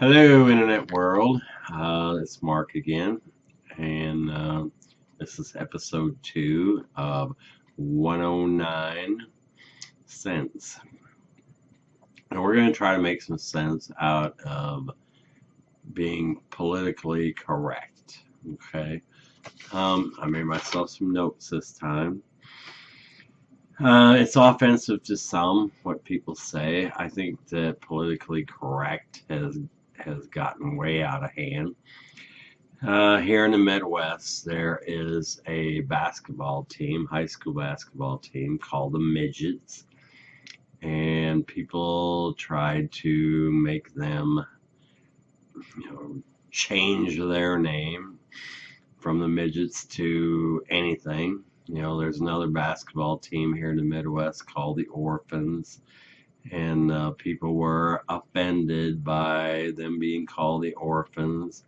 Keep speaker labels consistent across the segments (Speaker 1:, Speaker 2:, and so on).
Speaker 1: Hello, Internet world. It's Mark again, and this is episode 2 of 109 Cents. And we're going to try to make some sense out of being politically correct. Okay. I made myself some notes this time. It's offensive to some, what people say. I think that politically correct has gotten way out of hand. Here in the Midwest, there is a basketball team, high school basketball team called the Midgets, and people tried to make them, change their name from the Midgets to anything. There's another basketball team here in the Midwest called the Orphans, and people were offended by them being called the Orphans.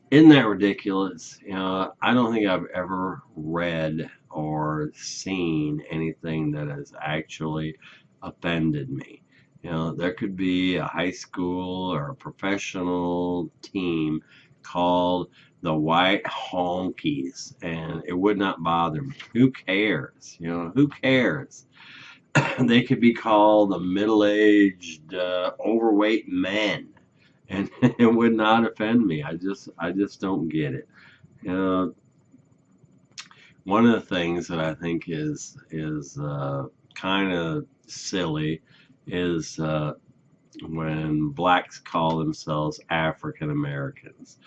Speaker 1: Isn't that ridiculous? I don't think I've ever read or seen anything that has actually offended me. There could be a high school or a professional team called the White Honkies, and it would not bother me. Who cares? Who cares? They could be called the middle-aged, overweight men, and it would not offend me. I just don't get it. One of the things that I think is kind of silly is when blacks call themselves African Americans.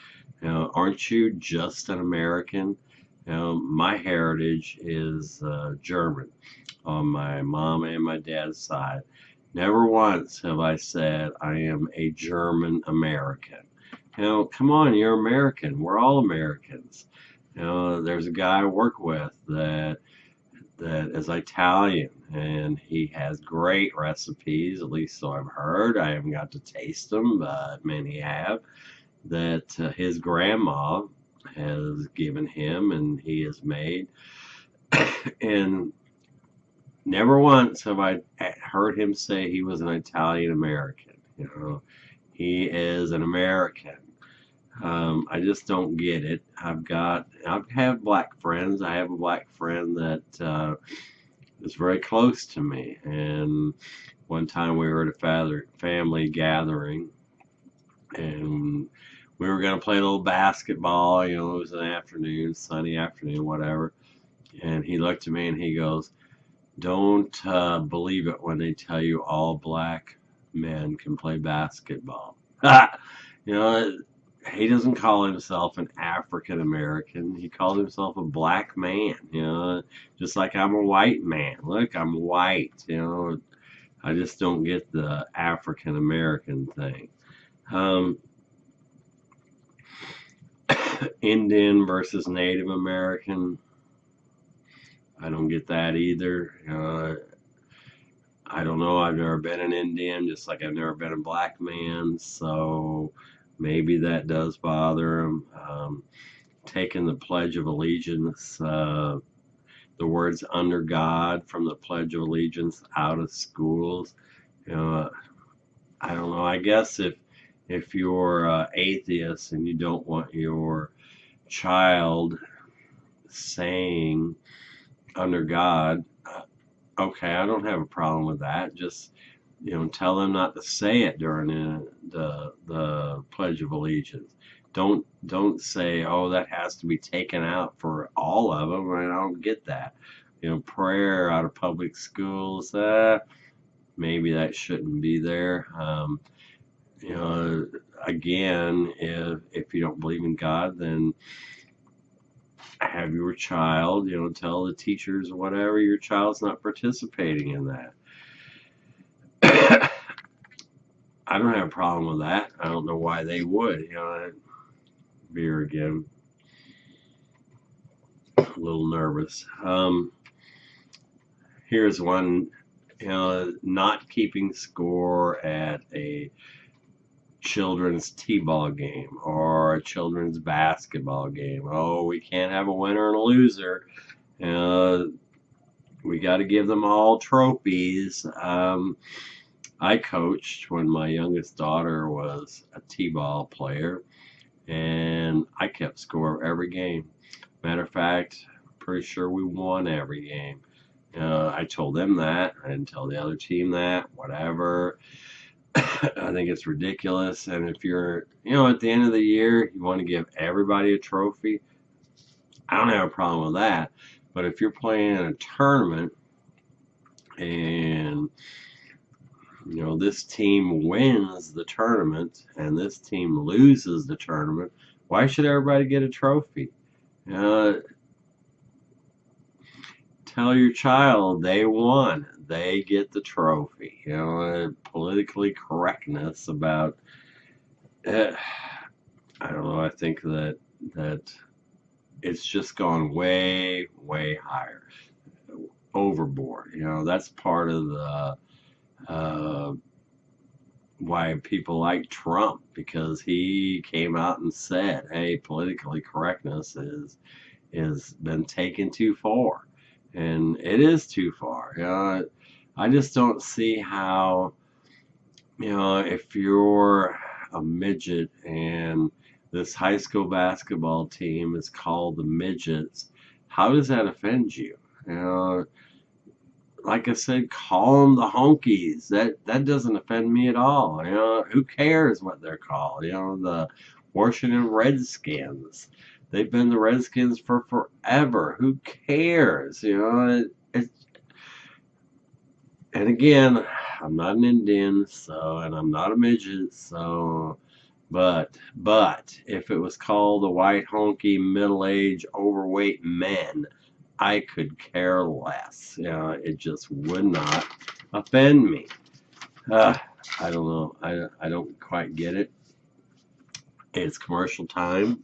Speaker 1: Aren't you just an American? My heritage is German on my mom and my dad's side. Never once have I said I am a German American. Come on, you're American. We're all Americans. There's a guy I work with that is Italian, and he has great recipes, at least so I've heard. I haven't got to taste them, but many have, that his grandma has given him and he has made. And never once have I heard him say he was an Italian American. He is an American. I just don't get it. I've had black friends. I have a black friend that is very close to me. And one time we were at a family gathering, and we were going to play a little basketball. It was an afternoon, sunny afternoon, whatever. And he looked at me and he goes, "Don't believe it when they tell you all black men can play basketball." He doesn't call himself an African American. He calls himself a black man. Just like I'm a white man. Look, I'm white. I just don't get the African American thing. Indian versus Native American. I don't get that either. I don't know. I've never been an Indian, just like I've never been a black man. So maybe that does bother him. Taking the Pledge of Allegiance, the words "under God" from the Pledge of Allegiance out of schools. I don't know. I guess if you're atheist and you don't want your child saying "under God," okay, I don't have a problem with that. Just tell them not to say it during the Pledge of Allegiance. Don't say, "Oh, that has to be taken out for all of them." I don't get that. Prayer out of public schools, maybe that shouldn't be there. Again, if you don't believe in God, then have your child, tell the teachers or whatever, your child's not participating in that. I don't have a problem with that. I don't know why they would. Beer again. A little nervous. Here's one. Not keeping score at a children's t-ball game or a children's basketball game. Oh, we can't have a winner and a loser. We got to give them all trophies. I coached when my youngest daughter was a t-ball player, and I kept score of every game. Matter of fact, pretty sure we won every game. I told them that. I didn't tell the other team that. Whatever. I think it's ridiculous. And if you're, at the end of the year, you want to give everybody a trophy, I don't have a problem with that. But if you're playing in a tournament and this team wins the tournament and this team loses the tournament, why should everybody get a trophy? Tell your child they won. They get the trophy. Politically correctness about, I don't know. I think that it's just gone way, way higher, overboard. That's part of the why people like Trump, because he came out and said, "Hey, politically correctness is been taken too far," and it is too far. I just don't see how, if you're a midget and this high school basketball team is called the Midgets, how does that offend you? Like I said, call them the Honkies. That doesn't offend me at all. Who cares what they're called? The Washington Redskins. They've been the Redskins for forever. Who cares? And again, I'm not an Indian, and I'm not a midget, but if it was called the white honky middle-aged overweight men, I could care less. It just would not offend me. I don't know. I don't quite get it. It's commercial time.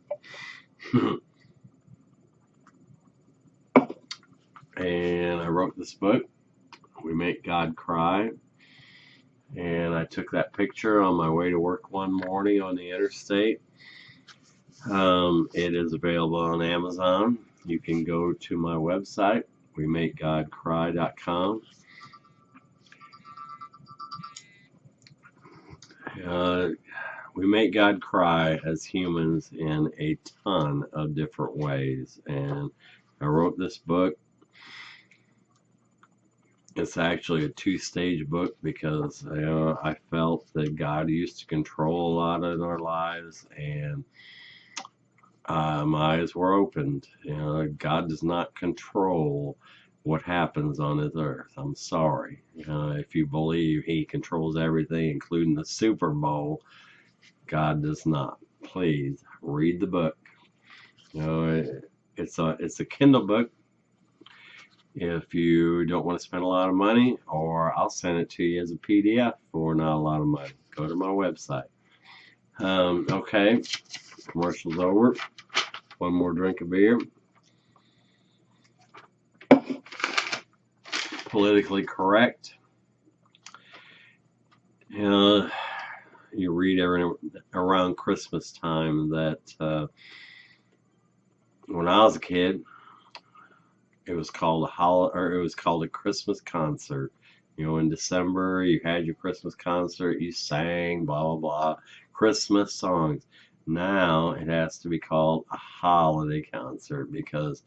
Speaker 1: And I wrote this book, We Make God Cry. And I took that picture on my way to work one morning on the interstate. It is available on Amazon. You can go to my website, wemakegodcry.com. We make God cry as humans in a ton of different ways. And I wrote this book. It's actually a two-stage book because I felt that God used to control a lot in our lives, and my eyes were opened. God does not control what happens on this earth. I'm sorry. If you believe He controls everything, including the Super Bowl, God does not. Please read the book. It's a Kindle book. If you don't want to spend a lot of money, or I'll send it to you as a PDF for not a lot of money. Go to my website. Okay, commercial's over. One more drink of beer. Politically correct. You read around Christmas time that when I was a kid, it was called a Christmas concert. In December, you had your Christmas concert, you sang, blah, blah, blah, Christmas songs. Now it has to be called a holiday concert because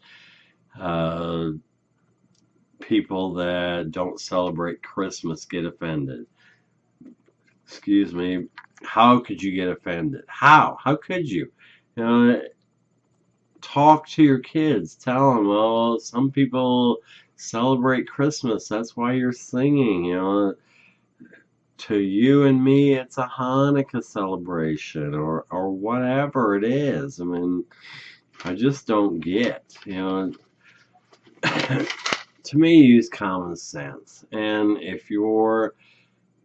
Speaker 1: people that don't celebrate Christmas get offended. Excuse me. How could you get offended? How could you? Talk to your kids. Tell them, oh, some people celebrate Christmas. That's why you're singing. To you and me, it's a Hanukkah celebration or whatever it is. I mean, I just don't get. To me, use common sense. And if you're,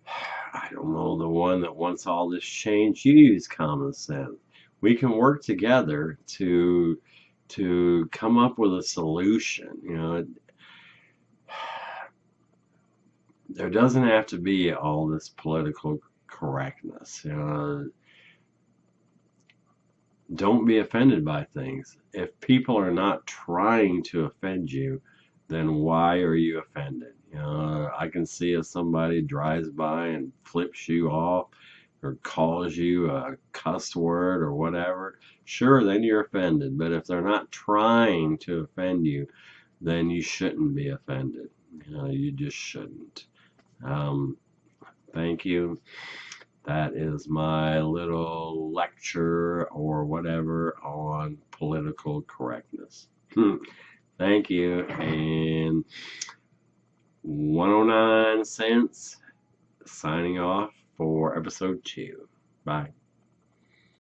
Speaker 1: I don't know, the one that wants all this change, you use common sense. We can work together to come up with a solution. There doesn't have to be all this political correctness. Don't be offended by things. If people are not trying to offend you, then why are you offended? I can see if somebody drives by and flips you off or calls you a cuss word or whatever. Sure, then you're offended. But if they're not trying to offend you, then you shouldn't be offended. You just shouldn't. Um, thank you. That is my little lecture or whatever on political correctness. Thank you. And 109 cents signing off for episode 2. Bye.